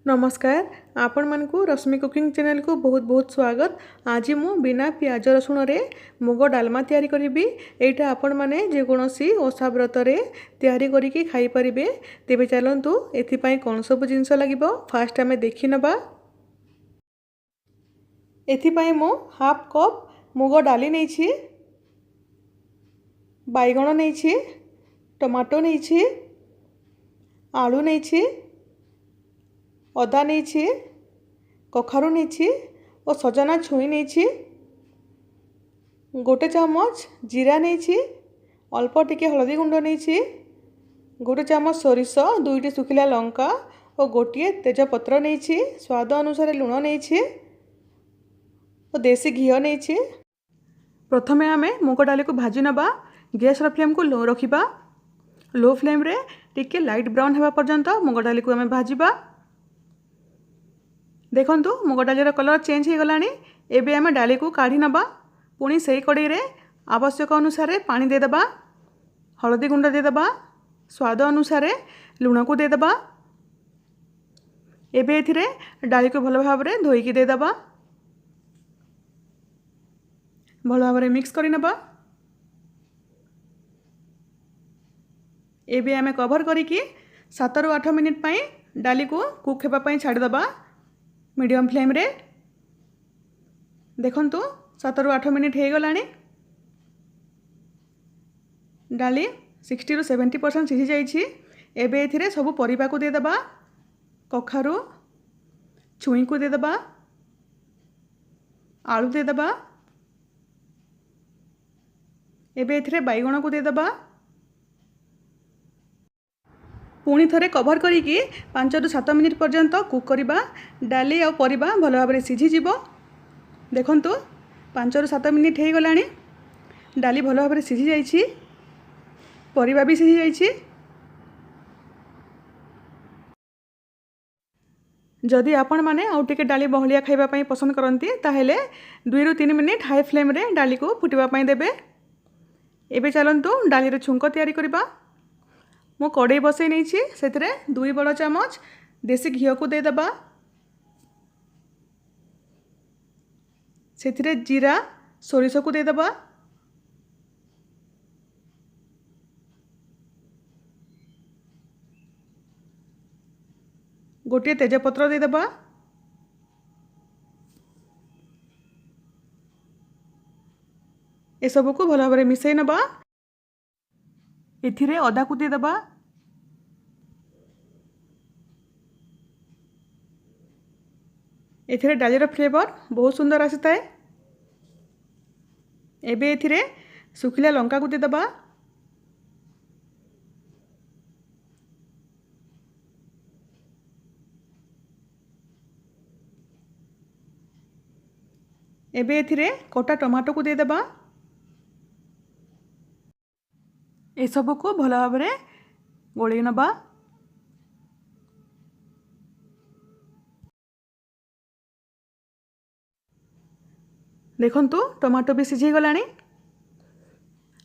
नमस्कार आपण मानकु रश्मि cooking channel को बहुत बहुत स्वागत। आज मु बिना प्याज रसुण रे मुग डालमा तैयारी करिबी। एटा आपण माने जे कोनोसी ओषा व्रत रे तैयारी करिकि खाई परिबे। तेबे चलंतु एथि पई कोन सब जिंस लागिबो फास्ट हमें देखि नबा। एथि पई मु हाफ कप मुग डाली नै छी, बैगण नै छी, टमाटो नै छी, आलू नै छी, अदा नहीं, कखारू नहीं और सजना छुई नहीं, गोटे चामच जीरा नहीं, अल्प टिके हलदी गुंड नहीं, गोटे चामच सोरिष, दुईटी सुखिला लंका और गोटे तेजपत्र नहीं, स्वाद अनुसार लुण नहीं और देसी घी नहीं। प्रथमे आम मुग डाली को भाजी नबा। गैस फ्लेम को लो रखिबा। लो फ्लेम रे टिके लाइट ब्राउन होगा पर्यंत मुग डाली को आम भाजिबा। देखंतु मुग डालीर कलर चेंज हो गलानी। एबे आम डाली को काढ़ी नबा। पुणी से कड़ाई रे आवश्यक अनुसार पानी देदबा, हलदी गुंड देदबा, स्वाद अनुसार लुण को देदबा। एबे एथिरे डाली को भल भाव रे धोईकी देदबा, भल भाव रे मिक्स करि नबा। एबे आमे कवर करिकी 7 ରୁ 8 मिनिट पई डाली को कुक हेबा पई छाड़ी दबा मीडियम फ्लेम रे। देखंतु 7 ରୁ 8 मिनिट हो गलानी। डाली 60 ରୁ 70% सिझी जाइछि। एबे एथिरे सब परिबा को देदबा। कखारू छुई को देदबा, आलू देदबा, एबे एथिरे बैगण को देदबा। पुणी थरे कवर करिकी 5 ରୁ 7 मिनिट पर्यंत कुक करिबा। डाली आ परिबा भल भाव सिझी जिवो। देखंतु 5 ରୁ 7 मिनिट हो गलानी। डाली भल भाव सिझी जाइछि, परिबा भी सिझी जाइछि। जदि आपण माने आउ टिके डाली बहलिया खाइबा पई पसंद करंती ताहेले 2 ରୁ 3 मिनिट हाई फ्लेम रे डाली को फुटिबा पई देबे। एबे चलंतु डाली रे छुंक तैयारी करिबा। मो कड़ाई बसई नहीं, से 2 बड़ चामच देसी घी को देदबा। से जीरा सोरिष को देदबा, गोटे तेजपत्र देदबा, ए सब को भल भाव मिसई नबा। एथिरे अदा को देदबा, एथिरे डालीर फ्लेवर बहुत सुंदर आसी थाए। एबे एथिरे सुखिला लंका को देदबा, एबे एथिरे कटा टमाटो को देदबा। ए सब को भल भाव गोलई नबा। देखंतु टमाटो भी सिझी गलानी।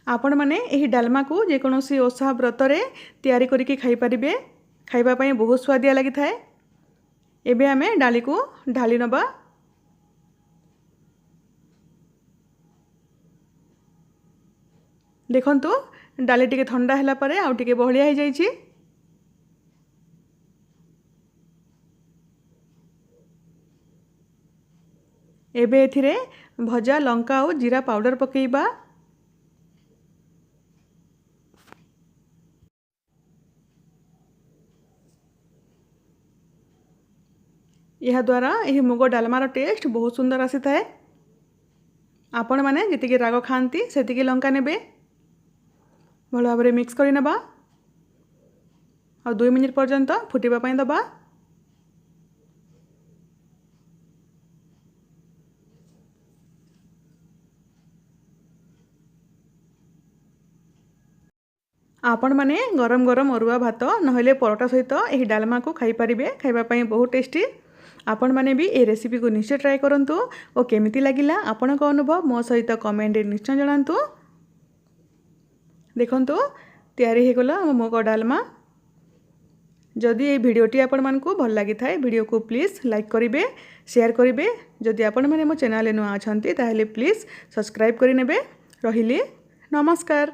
आपण माने एही डालमा को जे कोनोसी ओषा व्रत रे तैयारी करिकि खाई परिबे। खाइबा पई बहुत स्वादिया लागि थाए। एबे आमे डाली को ढाली नबा। देखंतु डाली टिके ठंडा हैला परे आउ टिके बहलिया हो जाइछि। एबे एथिरे भजा लंका और जीरा पाउडर पकेइबा। यह द्वारा यही मुग डालमार टेस्ट बहुत सुंदर आसी थाए। आपण माने जतिके राग खाती सेतिके लंका नेबे। भल भाव मिक्स करि नबा और 2 मिनिट पर्यंत फुटिबा पई दबा। आपण माने गरम गरम अरुआ भात नहले परोटा सहित यही डालमा को खाई परिबे। खाइबा पई बहुत टेस्टी। आपण माने भी ए रेसिपी को निश्चय ट्राई करंतु और केमिति लागिला आपनक अनुभव मो सहित कमेंट निश्चय जणांतु। देखंतु तैयारी हो गला मुग डालमा। जदि ये भिडियोटी आपण मानकु भल लगी थाए वीडियो को प्लीज लाइक करेंगे शेयर करेंगे जदि आपण मैंने मो चैनल नुआ अच्छा ताहले प्लीज सब्सक्राइब करेंगे रहिले नमस्कार।